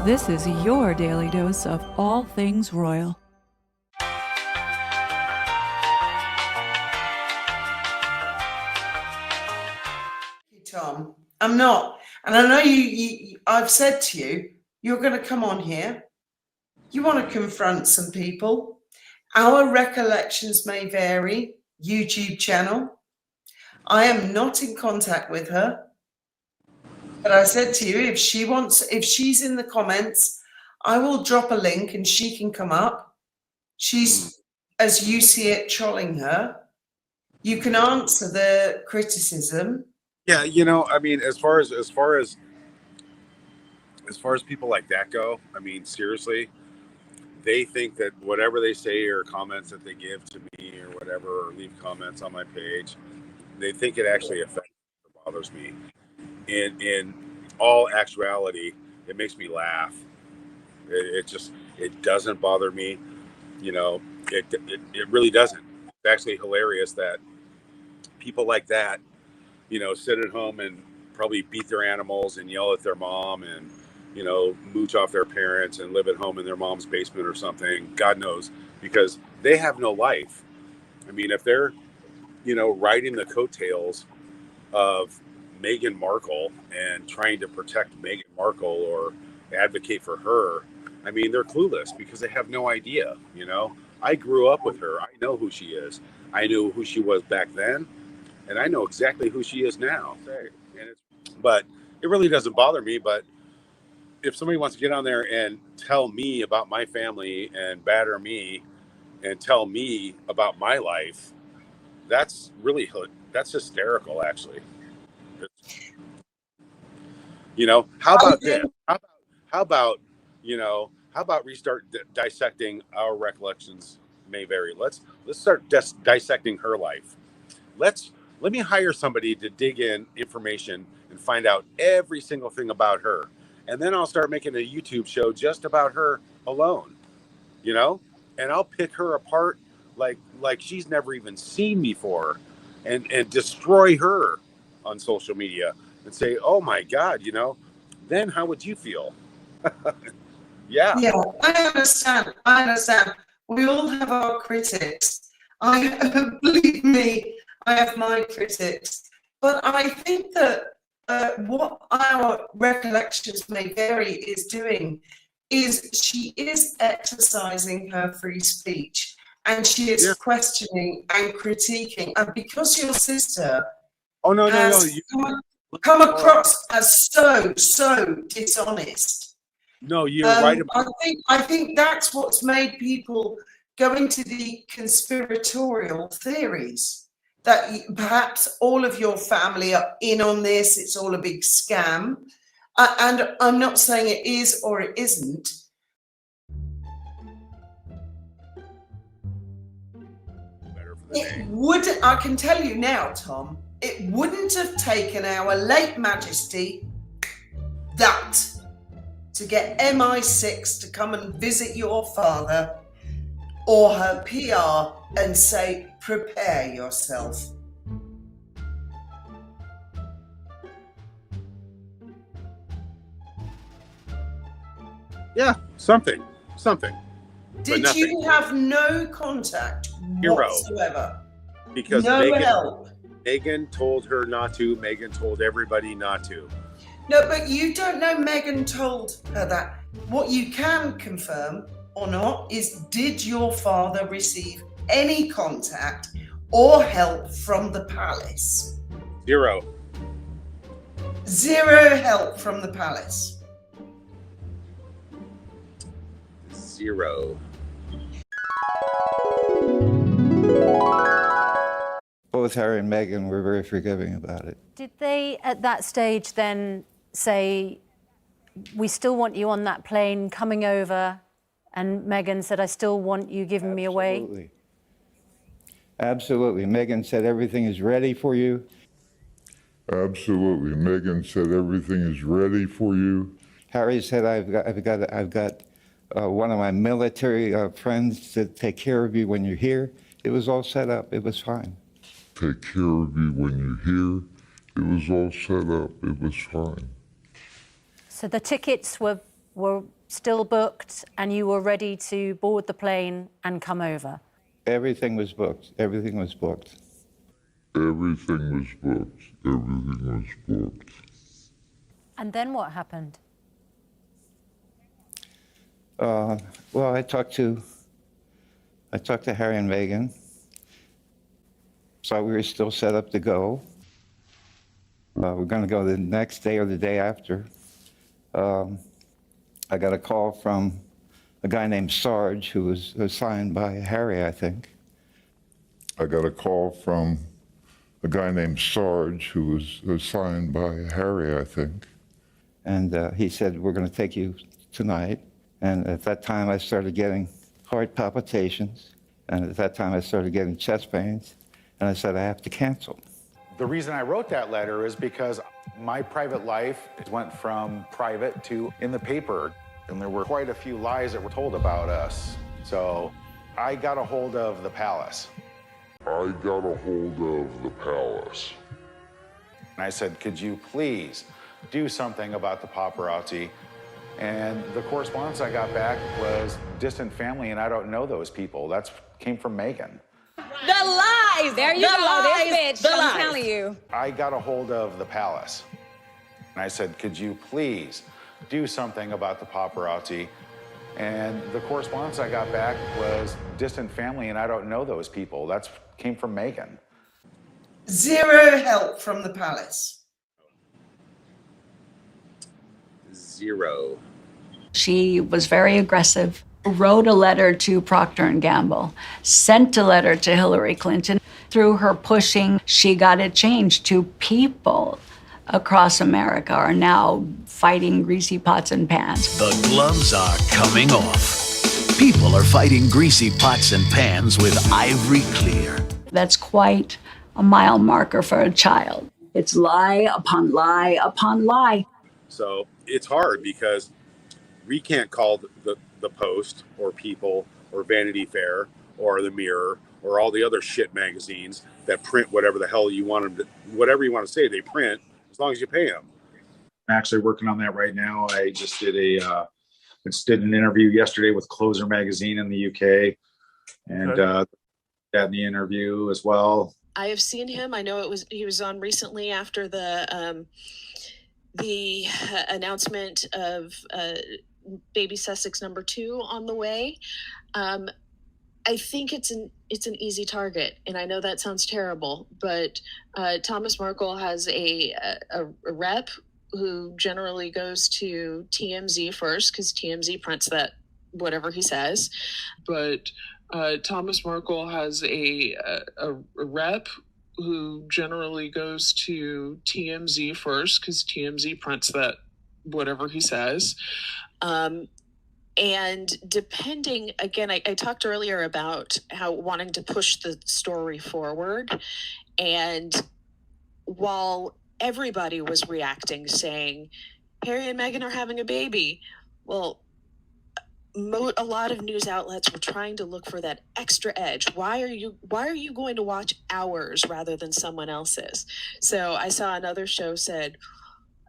This is your daily dose of all things royal. Tom, I'm not. And I know I've said to you, you're going to come on here. You want to confront some people. Our recollections may vary. YouTube channel. I am not in contact with her. But I said to you, if she's in the comments, I will drop a link and she can come up. She's, as you see it, trolling her. You can answer the criticism. Yeah, you know, I mean, as far as people like that go, I mean, seriously, they think that whatever they say or comments that they give to me or whatever, or leave comments on my page, they think it actually affects or bothers me. In all actuality, it makes me laugh. It doesn't bother me. You know, it really doesn't. It's actually hilarious that people like that, you know, sit at home and probably beat their animals and yell at their mom and, you know, mooch off their parents and live at home in their mom's basement or something. God knows, because they have no life. I mean, if they're, you know, riding the coattails of Meghan Markle and trying to protect Meghan Markle or advocate for her, I mean, they're clueless because they have no idea, you know. I grew up with her. I know who she is. I knew who she was back then, and I know exactly who she is now. But it really doesn't bother me. But if somebody wants to get on there and tell me about my family and batter me and tell me about my life, that's hysterical, actually. You know, how about this? How about restart dissecting our recollections may vary. Let's start dissecting her life. Let me hire somebody to dig in information and find out every single thing about her. And then I'll start making a YouTube show just about her alone, you know? And I'll pick her apart like she's never even seen before and destroy her on social media and say, oh my God, you know, then how would you feel? Yeah. Yeah, I understand. We all have our critics. Believe me, I have my critics. But I think that what our recollections may vary is doing is she is exercising her free speech and she is questioning and critiquing. And because your sister has come across as so dishonest. No, you're right about I think that's what's made people go into the conspiratorial theories. That perhaps all of your family are in on this, it's all a big scam. And I'm not saying it is or it isn't. It would, I can tell you now, Tom, it wouldn't have taken our late Majesty to get MI6 to come and visit your father or her PR and say, prepare yourself. Yeah, something. Did you have no contact whatsoever? Because no help. Meghan told her not to. Meghan told everybody not to. No, but you don't know Meghan told her that. What you can confirm or not is, did your father receive any contact or help from the palace? Zero help from the palace. Zero. Both Harry and Meghan were very forgiving about it. Did they, at that stage, then say, we still want you on that plane coming over? And Meghan said, I still want you giving me away? Absolutely. Meghan said, everything is ready for you. Absolutely. Meghan said, everything is ready for you. Harry said, I've got one of my military friends to take care of you when you're here. It was all set up. It was fine. Take care of you when you're here. It was all set up. It was fine. So the tickets were were still booked and you were ready to board the plane and come over? Everything was booked. Everything was booked. Everything was booked. Everything was booked. And then what happened? Well, I talked to Harry and Meghan. So we were still set up to go. We're going to go the next day or the day after. I got a call from a guy named Sarge, who was assigned by Harry, I think. I got a call from a guy named Sarge, who was assigned by Harry, I think. And he said, we're going to take you tonight. And at that time, I started getting heart palpitations. And at that time, I started getting chest pains. And I said, I have to cancel. The reason I wrote that letter is because my private life went from private to in the paper. And there were quite a few lies that were told about us. So I got a hold of the palace. I got a hold of the palace. And I said, could you please do something about the paparazzi? And the correspondence I got back was distant family, and I don't know those people. That came from Meghan. The lies! There you go, this bitch, I'm telling you. I got a hold of the palace. And I said, could you please do something about the paparazzi? And the correspondence I got back was distant family, and I don't know those people. That came from Meghan. Zero help from the palace. Zero. She was very aggressive, wrote a letter to Procter & Gamble, sent a letter to Hillary Clinton. Through her pushing, she got it changed to people across America are now fighting greasy pots and pans. The gloves are coming off. People are fighting greasy pots and pans with Ivory Clear. That's quite a mile marker for a child. It's lie upon lie upon lie. So it's hard because we can't call the Post or People or Vanity Fair or the Mirror or all the other shit magazines that print whatever the hell you want them to, whatever you want to say, they print as long as you pay them. I'm actually working on that right now. I just did an interview yesterday with Closer magazine in the UK, and that in the interview as well. I have seen him. I know he was on recently after the announcement of baby Sussex #2 on the way. I think it's an easy target, and I know that sounds terrible, but Thomas Markle has a rep who generally goes to TMZ first because TMZ prints that whatever he says. But Thomas Markle has a rep who generally goes to TMZ first because TMZ prints that whatever he says. And depending, again, I talked earlier about how wanting to push the story forward. And while everybody was reacting, saying, Harry and Meghan are having a baby, well, a lot of news outlets were trying to look for that extra edge. Why are you going to watch ours rather than someone else's? So I saw another show said,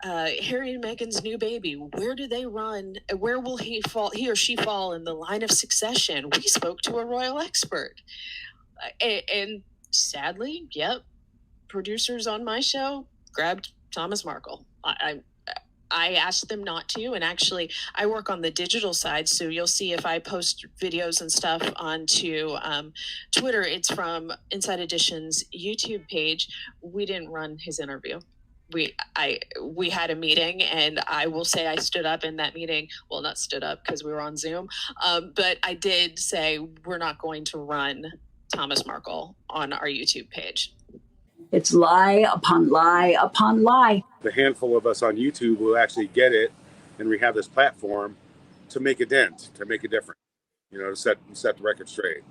Harry and Meghan's new baby, where do they run? Where will he or she fall in the line of succession? We spoke to a royal expert. And sadly, yep, producers on my show grabbed Thomas Markle. I asked them not to, and actually I work on the digital side, so you'll see if I post videos and stuff onto Twitter, it's from Inside Edition's YouTube page. We didn't run his interview. We had a meeting, and I will say I stood up in that meeting. Well, not stood up because we were on Zoom, but I did say we're not going to run Thomas Markle on our YouTube page. It's lie upon lie upon lie. The handful of us on YouTube will actually get it, and we have this platform to make a dent, to make a difference, to set the record straight.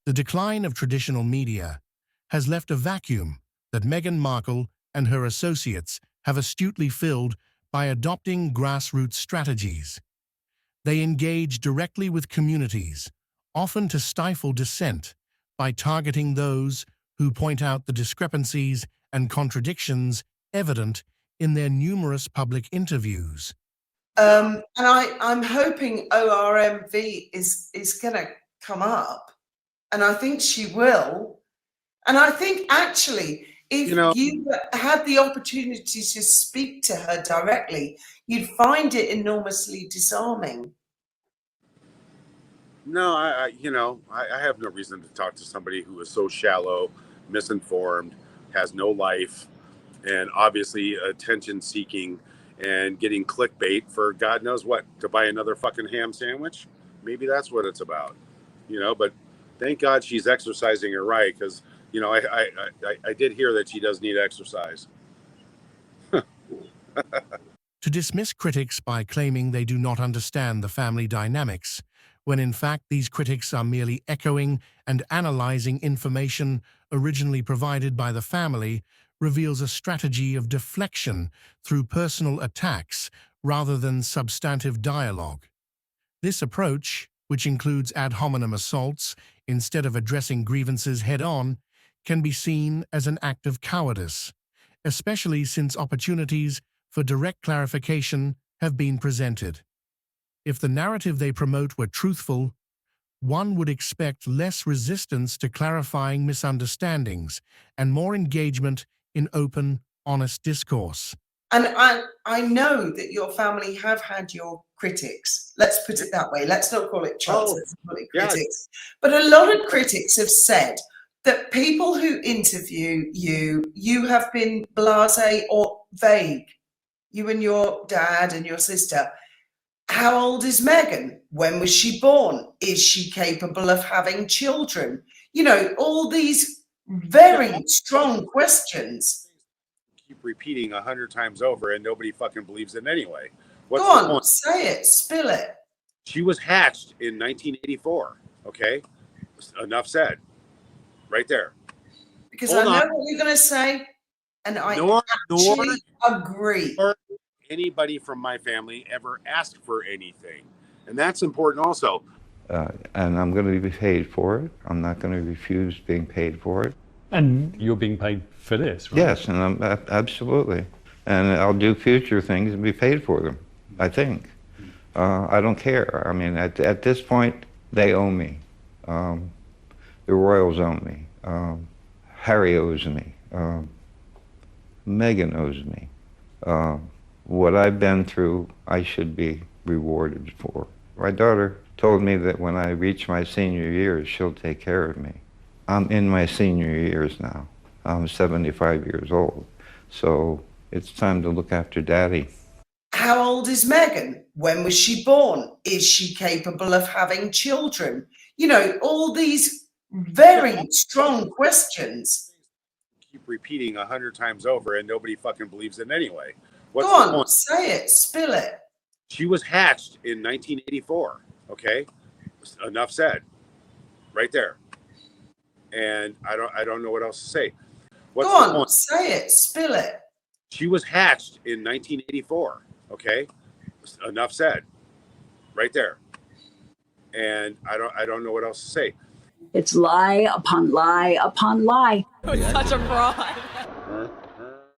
The decline of traditional media has left a vacuum that Meghan Markle and her associates have astutely filled by adopting grassroots strategies. They engage directly with communities, often to stifle dissent, by targeting those who point out the discrepancies and contradictions evident in their numerous public interviews. And I'm hoping ORMV is going to come up, and I think she will. And I think actually, if you had the opportunity to speak to her directly, you'd find it enormously disarming. No, I have no reason to talk to somebody who is so shallow, misinformed, has no life, and obviously attention seeking and getting clickbait for God knows what, to buy another fucking ham sandwich. Maybe that's what it's about, but thank God she's exercising her right, because I did hear that she does need exercise. To dismiss critics by claiming they do not understand the family dynamics, when in fact these critics are merely echoing and analyzing information originally provided by the family, reveals a strategy of deflection through personal attacks rather than substantive dialogue. This approach, which includes ad hominem assaults instead of addressing grievances head-on, can be seen as an act of cowardice, especially since opportunities for direct clarification have been presented. If the narrative they promote were truthful, one would expect less resistance to clarifying misunderstandings and more engagement in open, honest discourse. And I know that your family have had your critics. Let's put it that way. Let's not call it trolls. Let's call it critics. But a lot of critics have said that people who interview you have been blasé or vague. You and your dad and your sister. How old is Megan? When was she born? Is she capable of having children? All these very strong questions. Keep repeating 100 times over, and nobody fucking believes it anyway. Go on, say it, spill it. She was hatched in 1984. Okay, enough said. Right there. Because I know what you're going to say, and I actually agree. Nor anybody from my family ever asked for anything, and that's important also. And I'm going to be paid for it. I'm not going to refuse being paid for it. And you're being paid for this, right? Yes, and I'm absolutely. And I'll do future things and be paid for them, I think. I don't care. I mean, at this point, they owe me. The Royals owe me. Harry owes me. Meghan owes me. What I've been through, I should be rewarded for. My daughter told me that when I reach my senior years, she'll take care of me. I'm in my senior years now. I'm 75 years old. So it's time to look after Daddy. How old is Megan? When was she born? Is she capable of having children? All these very strong questions. Keep repeating 100 times over, and nobody fucking believes it anyway. Go on, say it, spill it. She was hatched in 1984. Okay, enough said. Right there. And I don't know what else to say. Go on, say it, spill it. She was hatched in 1984. Okay, enough said. Right there. And I don't know what else to say. It's lie upon lie upon lie. Such a fraud.